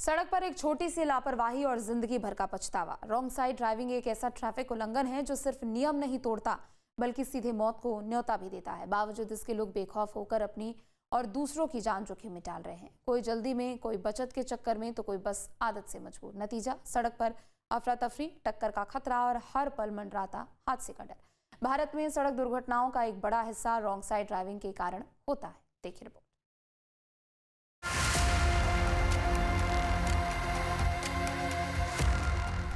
सड़क पर एक छोटी सी लापरवाही और जिंदगी भर का पछतावा। रॉन्ग साइड ड्राइविंग एक ऐसा ट्रैफिक उल्लंघन है जो सिर्फ नियम नहीं तोड़ता बल्कि सीधे मौत को न्योता भी देता है। बावजूद इसके लोग बेखौफ होकर अपनी और दूसरों की जान जोखिम में डाल रहे हैं। कोई जल्दी में, कोई बचत के चक्कर में, तो कोई बस आदत से मजबूर। नतीजा सड़क पर अफरा तफरी, टक्कर का खतरा और हर पल मंडराता हादसे का डर। भारत में सड़क दुर्घटनाओं का एक बड़ा हिस्सा रॉन्ग साइड ड्राइविंग के कारण होता है। देखिए रिपोर्ट।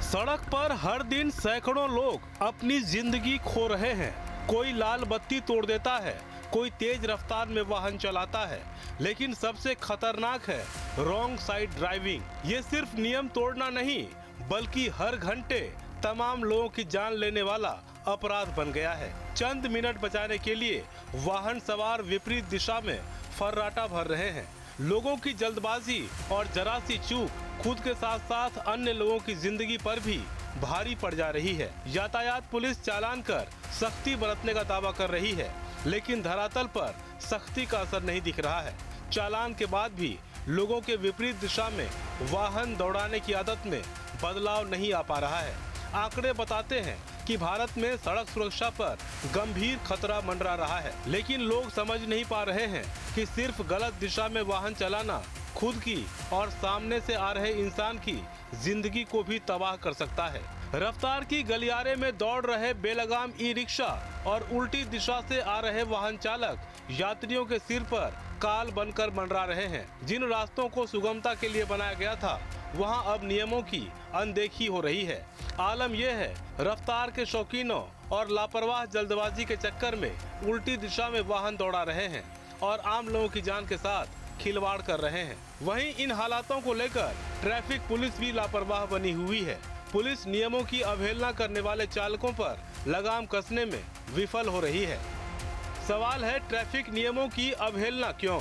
सड़क पर हर दिन सैकड़ों लोग अपनी जिंदगी खो रहे हैं। कोई लाल बत्ती तोड़ देता है, कोई तेज रफ्तार में वाहन चलाता है, लेकिन सबसे खतरनाक है रॉन्ग साइड ड्राइविंग। ये सिर्फ नियम तोड़ना नहीं बल्कि हर घंटे तमाम लोगों की जान लेने वाला अपराध बन गया है। चंद मिनट बचाने के लिए वाहन सवार विपरीत दिशा में फर्राटा भर रहे हैं। लोगों की जल्दबाजी और जरा सी चूक खुद के साथ साथ अन्य लोगों की जिंदगी पर भी भारी पड़ जा रही है। यातायात पुलिस चालान कर सख्ती बरतने का दावा कर रही है, लेकिन धरातल पर सख्ती का असर नहीं दिख रहा है। चालान के बाद भी लोगों के विपरीत दिशा में वाहन दौड़ाने की आदत में बदलाव नहीं आ पा रहा है। आंकड़े बताते हैं कि भारत में सड़क सुरक्षा पर गंभीर खतरा मंडरा रहा है, लेकिन लोग समझ नहीं पा रहे हैं कि सिर्फ गलत दिशा में वाहन चलाना खुद की और सामने से आ रहे इंसान की जिंदगी को भी तबाह कर सकता है। रफ्तार की गलियारे में दौड़ रहे बेलगाम ई रिक्शा और उल्टी दिशा से आ रहे वाहन चालक यात्रियों के सिर पर काल बनकर मंडरा रहे हैं। जिन रास्तों को सुगमता के लिए बनाया गया था, वहां अब नियमों की अनदेखी हो रही है। आलम यह है, रफ्तार के शौकीनों और लापरवाह जल्दबाजी के चक्कर में उल्टी दिशा में वाहन दौड़ा रहे हैं और आम लोगों की जान के साथ खिलवाड़ कर रहे हैं। वहीं इन हालातों को लेकर ट्रैफिक पुलिस भी लापरवाह बनी हुई है। पुलिस नियमों की अवहेलना करने वाले चालकों पर लगाम कसने में विफल हो रही है। सवाल है, ट्रैफिक नियमों की अवहेलना क्यों?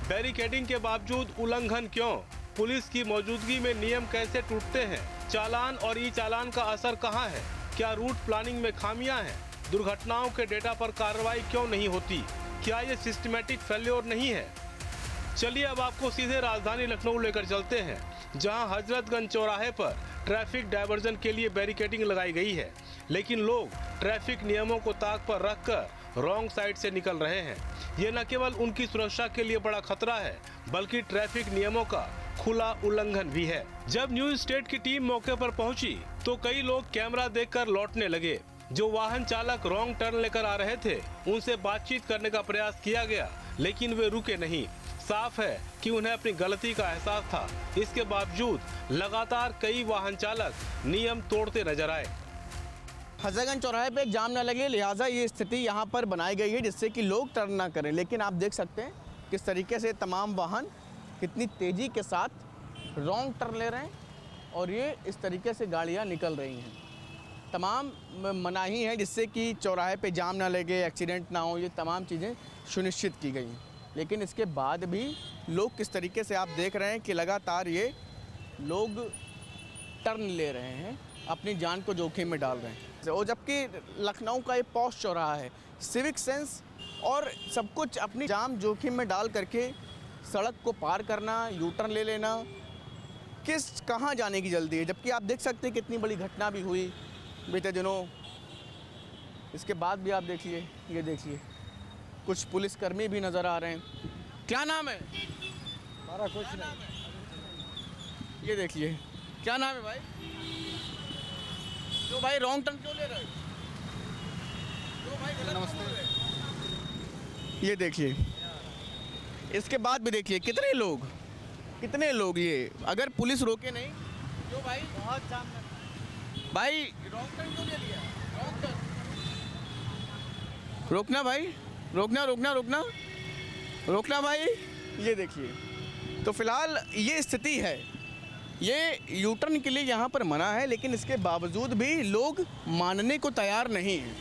बैरिकेडिंग के बावजूद उल्लंघन क्यों? पुलिस की मौजूदगी में नियम कैसे टूटते हैं? चालान और ई चालान का असर कहां है? क्या रूट प्लानिंग में खामियां हैं? दुर्घटनाओं के डेटा पर कार्रवाई क्यों नहीं होती? क्या ये सिस्टमैटिक फेल्योर नहीं है? चलिए अब आपको सीधे राजधानी लखनऊ लेकर चलते हैं, जहां हजरतगंज चौराहे पर ट्रैफिक डायवर्जन के लिए बैरिकेडिंग लगाई गई है, लेकिन लोग ट्रैफिक नियमों को ताक पर रखकर रॉन्ग साइड से निकल रहे हैं। ये न केवल उनकी सुरक्षा के लिए बड़ा खतरा है, बल्कि ट्रैफिक नियमों का खुला उल्लंघन भी है। जब न्यूज स्टेट की टीम मौके पर पहुंची तो कई लोग कैमरा देखकर लौटने लगे। जो वाहन चालक रॉन्ग टर्न लेकर आ रहे थे, उनसे बातचीत करने का प्रयास किया गया, लेकिन वे रुके नहीं। साफ है कि उन्हें अपनी गलती का एहसास था। इसके बावजूद लगातार कई वाहन चालक नियम तोड़ते नजर आए। हजरतगंज चौराहे पे जाम न लगे, लिहाजा ये स्थिति यहाँ पर बनाई गई है जिससे कि लोग टर्न ना करें। लेकिन आप देख सकते हैं किस तरीके से तमाम वाहन कितनी तेज़ी के साथ रॉन्ग टर्न ले रहे हैं और ये इस तरीके से गाड़ियाँ निकल रही हैं। तमाम मनाही है जिससे कि चौराहे पे जाम ना लगे, एक्सीडेंट ना हो, ये तमाम चीज़ें सुनिश्चित की गई हैं। लेकिन इसके बाद भी लोग किस तरीके से आप देख रहे हैं कि लगातार ये लोग टर्न ले रहे हैं, अपनी जान को जोखिम में डाल रहे हैं। और जबकि लखनऊ का ये पॉश चौराहा है, सिविक सेंस और सब कुछ अपनी जान जोखिम में डाल करके सड़क को पार करना, यू टर्न ले लेना, कहाँ जाने की जल्दी है। जबकि आप देख सकते हैं कितनी बड़ी घटना भी हुई बीते दिनों। इसके बाद भी आप देखिए, ये देखिए कुछ पुलिसकर्मी भी नज़र आ रहे हैं। क्या नाम है? हमारा कुछ नहीं। ये देखिए, क्या नाम है भाई? तो भाई रॉन्ग टर्न क्यों ले रहे हो? तो भाई गलत नमस्ते। बोल रहे हो? ये देखिए, इसके बाद भी देखिए कितने लोग ये, अगर पुलिस रोके नहीं तो भाई बहुत जाम है। भाई रॉन्ग टर्न क्यों ले लिया? रॉन्ग टर्न रोकना भाई, रोकना भाई। ये देखिए, तो फिलहाल ये स्थिति है। ये यू टर्न के लिए यहाँ पर मना है, लेकिन इसके बावजूद भी लोग मानने को तैयार नहीं हैं।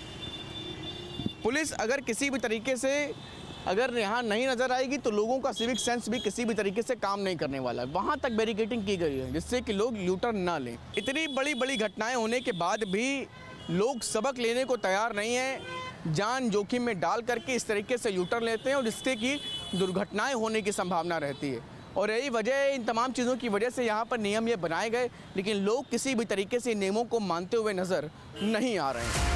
पुलिस अगर किसी भी तरीके से अगर यहाँ नहीं नज़र आएगी तो लोगों का सिविक सेंस भी किसी भी तरीके से काम नहीं करने वाला है। वहाँ तक बैरिकेडिंग की गई है जिससे कि लोग यू टर्न ना लें। इतनी बड़ी घटनाएं होने के बाद भी लोग सबक लेने को तैयार नहीं हैं, जान जोखिम में डाल करके इस तरीके से यू टर्न लेते हैं और जिससे कि दुर्घटनाएं होने की संभावना रहती है। और यही वजह है, इन तमाम चीज़ों की वजह से यहाँ पर नियम ये बनाए गए, लेकिन लोग किसी भी तरीके से नियमों को मानते हुए नज़र नहीं आ रहे हैं।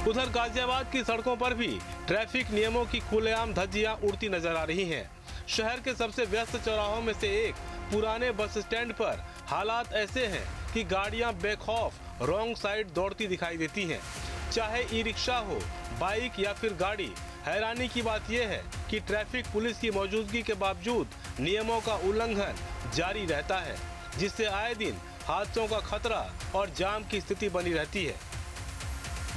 उधर गाजियाबाद की सड़कों पर भी ट्रैफिक नियमों की खुलेआम धज्जियां उड़ती नजर आ रही हैं। शहर के सबसे व्यस्त चौराहों में से एक पुराने बस स्टैंड पर हालात ऐसे हैं कि गाड़ियां बेखौफ रॉन्ग साइड दौड़ती दिखाई देती हैं। चाहे ई रिक्शा हो, बाइक या फिर गाड़ी, हैरानी की बात यह है कि ट्रैफिक पुलिस की मौजूदगी के बावजूद नियमों का उल्लंघन जारी रहता है, जिससे आए दिन हादसों का खतरा और जाम की स्थिति बनी रहती है।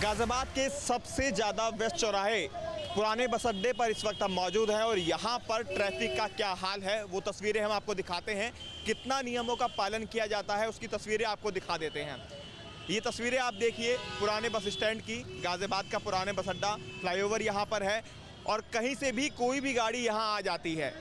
गाजियाबाद के सबसे ज़्यादा व्यस्त चौराहे पुराने बस अड्डे पर इस वक्त हम मौजूद हैं और यहाँ पर ट्रैफिक का क्या हाल है वो तस्वीरें हम आपको दिखाते हैं। कितना नियमों का पालन किया जाता है उसकी तस्वीरें आपको दिखा देते हैं। ये तस्वीरें आप देखिए पुराने बस स्टैंड की, गाजियाबाद का पुराने बस अड्डा, फ्लाईओवर यहाँ पर है और कहीं से भी कोई भी गाड़ी यहाँ आ जाती है।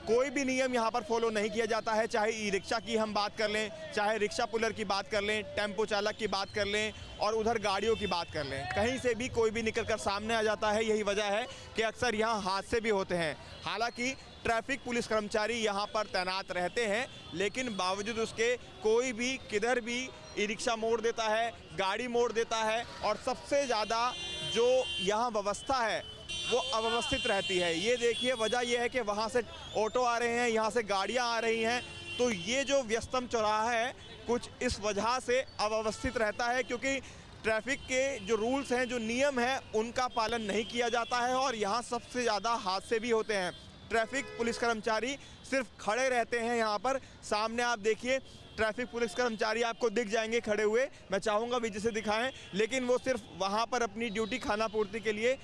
कोई भी नियम यहाँ पर फॉलो नहीं किया जाता है, चाहे ई रिक्शा की हम बात कर लें, चाहे रिक्शा पुलर की बात कर लें, टेम्पो चालक की बात कर लें और उधर गाड़ियों की बात कर लें। कहीं से भी कोई भी निकलकर सामने आ जाता है। यही वजह है कि अक्सर यहाँ हादसे भी होते हैं। हालांकि ट्रैफिक पुलिस कर्मचारी यहाँ पर तैनात रहते हैं, लेकिन बावजूद उसके कोई भी किधर भी ई रिक्शा मोड़ देता है, गाड़ी मोड़ देता है और सबसे ज़्यादा जो यहाँ व्यवस्था है वो अव्यवस्थित रहती है। ये देखिए, वजह यह है कि वहाँ से ऑटो आ रहे हैं, यहाँ से गाड़ियाँ आ रही हैं, तो ये जो व्यस्तम चौराहा है कुछ इस वजह से अव्यवस्थित रहता है, क्योंकि ट्रैफिक के जो रूल्स हैं, जो नियम हैं, उनका पालन नहीं किया जाता है और यहाँ सबसे ज़्यादा हादसे भी होते हैं। ट्रैफिक पुलिस कर्मचारी सिर्फ खड़े रहते हैं यहाँ पर। सामने आप देखिए, ट्रैफिक पुलिस कर्मचारी आपको दिख जाएंगे खड़े हुए, मैं चाहूँगा विजय से दिखाएं, लेकिन वो सिर्फ वहाँ पर अपनी ड्यूटी खाना पूर्ति के लिए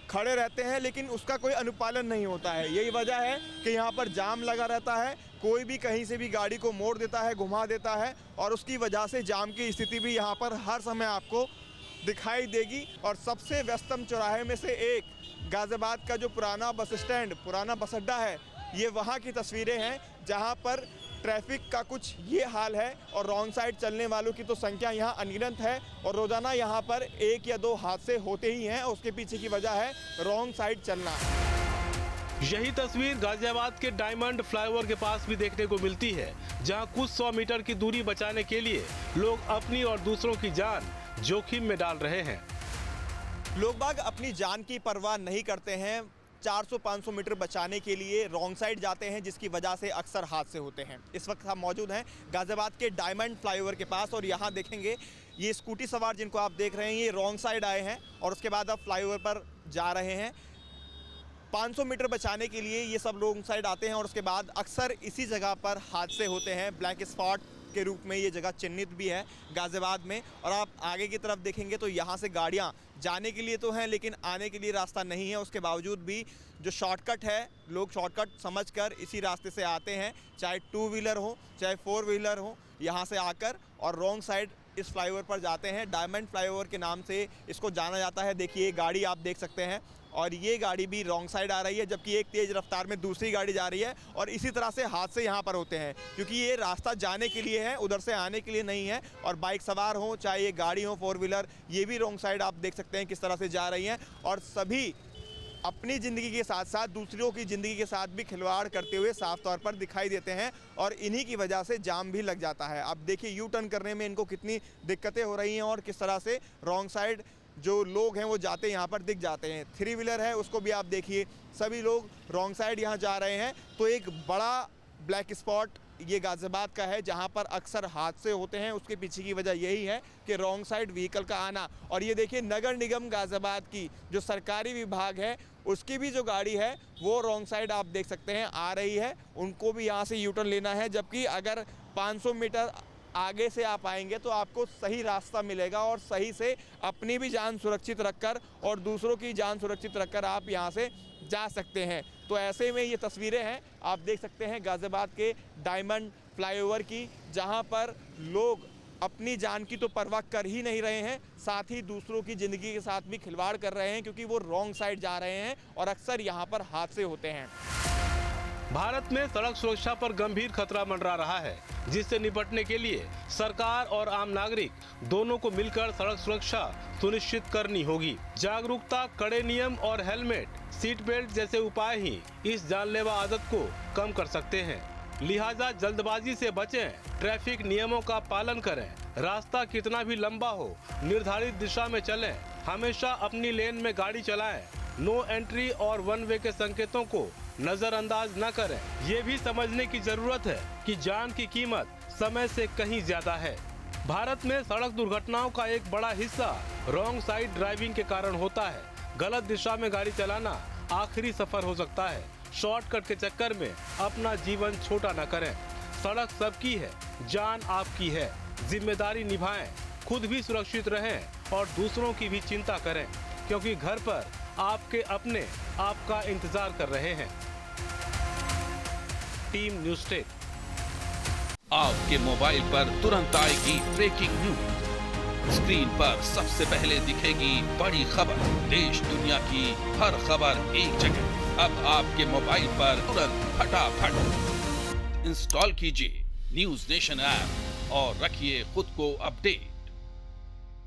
खड़े रहते हैं, लेकिन उसका कोई अनुपालन नहीं होता है। यही वजह है कि यहाँ पर जाम लगा रहता है, कोई भी कहीं से भी गाड़ी को मोड़ देता है, घुमा देता है और उसकी वजह से जाम की स्थिति भी यहाँ पर हर समय आपको दिखाई देगी। और सबसे व्यस्तम चौराहे में से एक गाजियाबाद का जो पुराना बस स्टैंड, पुराना बस अड्डा है, ये वहाँ की तस्वीरें हैं जहाँ पर ट्रैफिक का कुछ ये हाल है और रॉन्ग साइड चलने वालों की तो संख्या यहाँ अनगिनत है और रोज़ाना यहाँ पर 1 या 2 हादसे होते ही हैं। उसके पीछे की वजह है रॉन्ग साइड चलना। यही तस्वीर गाजियाबाद के डायमंड फ्लाईओवर के पास भी देखने को मिलती है, जहां कुछ 100 मीटर की दूरी बचाने के लिए लोग अपनी और दूसरों की जान जोखिम में डाल रहे हैं। लोग बाग अपनी जान की परवाह नहीं करते हैं, 400-500 मीटर बचाने के लिए रॉन्ग साइड जाते हैं, जिसकी वजह से अक्सर हादसे होते हैं। इस वक्त हम मौजूद हैं गाजियाबाद के डायमंड फ्लाईओवर के पास और यहाँ देखेंगे ये स्कूटी सवार जिनको आप देख रहे हैं, ये रॉन्ग साइड आए हैं और उसके बाद अब फ्लाईओवर पर जा रहे हैं। 500 मीटर बचाने के लिए ये सब रॉन्ग साइड आते हैं और उसके बाद अक्सर इसी जगह पर हादसे होते हैं। ब्लैक स्पॉट के रूप में ये जगह चिन्हित भी है गाजियाबाद में। और आप आगे की तरफ देखेंगे तो यहाँ से गाड़ियाँ जाने के लिए तो हैं, लेकिन आने के लिए रास्ता नहीं है। उसके बावजूद भी जो शॉर्टकट है, लोग शॉर्टकट समझकर इसी रास्ते से आते हैं, चाहे 2 व्हीलर हो चाहे 4 व्हीलर हो, यहाँ से आकर और रॉन्ग साइड इस फ्लाईओवर पर जाते हैं। डायमंड फ्लाईओवर के नाम से इसको जाना जाता है। देखिए गाड़ी आप देख सकते हैं और ये गाड़ी भी रॉन्ग साइड आ रही है, जबकि एक तेज़ रफ्तार में दूसरी गाड़ी जा रही है और इसी तरह से हादसे यहाँ पर होते हैं, क्योंकि ये रास्ता जाने के लिए है, उधर से आने के लिए नहीं है। और बाइक सवार हो चाहे ये गाड़ी हो 4 व्हीलर, ये भी रॉन्ग साइड आप देख सकते हैं किस तरह से जा रही हैं और सभी अपनी ज़िंदगी के साथ साथ दूसरों की ज़िंदगी के साथ भी खिलवाड़ करते हुए साफ तौर पर दिखाई देते हैं और इन्हीं की वजह से जाम भी लग जाता है। अब देखिए यू टर्न करने में इनको कितनी दिक्कतें हो रही हैं और किस तरह से रॉन्ग साइड जो लोग हैं वो जाते यहाँ पर दिख जाते हैं। 3 व्हीलर है उसको भी आप देखिए, सभी लोग रॉन्ग साइड यहाँ जा रहे हैं। तो एक बड़ा ब्लैक स्पॉट ये गाजियाबाद का है जहाँ पर अक्सर हादसे होते हैं। उसके पीछे की वजह यही है कि रॉन्ग साइड व्हीकल का आना। और ये देखिए नगर निगम गाजियाबाद की जो सरकारी विभाग है उसकी भी जो गाड़ी है वो रॉन्ग साइड आप देख सकते हैं आ रही है, उनको भी यहाँ से यू टर्न लेना है। जबकि अगर 500 मीटर आगे से आप आएंगे तो आपको सही रास्ता मिलेगा और सही से अपनी भी जान सुरक्षित रखकर और दूसरों की जान सुरक्षित रखकर आप यहाँ से जा सकते हैं। तो ऐसे में ये तस्वीरें हैं, आप देख सकते हैं गाजियाबाद के डायमंड फ्लाईओवर की, जहाँ पर लोग अपनी जान की तो परवाह कर ही नहीं रहे हैं, साथ ही दूसरों की ज़िंदगी के साथ भी खिलवाड़ कर रहे हैं, क्योंकि वो रॉन्ग साइड जा रहे हैं और अक्सर यहाँ पर हादसे होते हैं। भारत में सड़क सुरक्षा पर गंभीर खतरा मंडरा रहा है, जिससे निपटने के लिए सरकार और आम नागरिक दोनों को मिलकर सड़क सुरक्षा सुनिश्चित करनी होगी। जागरूकता, कड़े नियम और हेलमेट, सीट बेल्ट जैसे उपाय ही इस जानलेवा आदत को कम कर सकते हैं। लिहाजा जल्दबाजी से बचें, ट्रैफिक नियमों का पालन करें, रास्ता कितना भी लंबा हो निर्धारित दिशा में चलें, हमेशा अपनी लेन में गाड़ी चलाएं, नो एंट्री और वन वे के संकेतों को नजरअंदाज न करें। ये भी समझने की जरूरत है कि जान की कीमत समय से कहीं ज्यादा है। भारत में सड़क दुर्घटनाओं का एक बड़ा हिस्सा रॉन्ग साइड ड्राइविंग के कारण होता है। गलत दिशा में गाड़ी चलाना आखिरी सफर हो सकता है। शॉर्टकट के चक्कर में अपना जीवन छोटा न करें। सड़क सबकी है, जान आपकी है। जिम्मेदारी निभाएं, खुद भी सुरक्षित रहें और दूसरों की भी चिंता करें, क्योंकि घर पर आपके अपने आपका इंतजार कर रहे हैं। Team news tech. आपके मोबाइल पर तुरंत आएगी ब्रेकिंग न्यूज। स्क्रीन पर सबसे पहले दिखेगी बड़ी खबर। देश दुनिया की हर खबर एक जगह। अब आपके मोबाइल पर तुरंत फटाफट इंस्टॉल कीजिए न्यूज़ नेशन ऐप और रखिए खुद को अपडेट।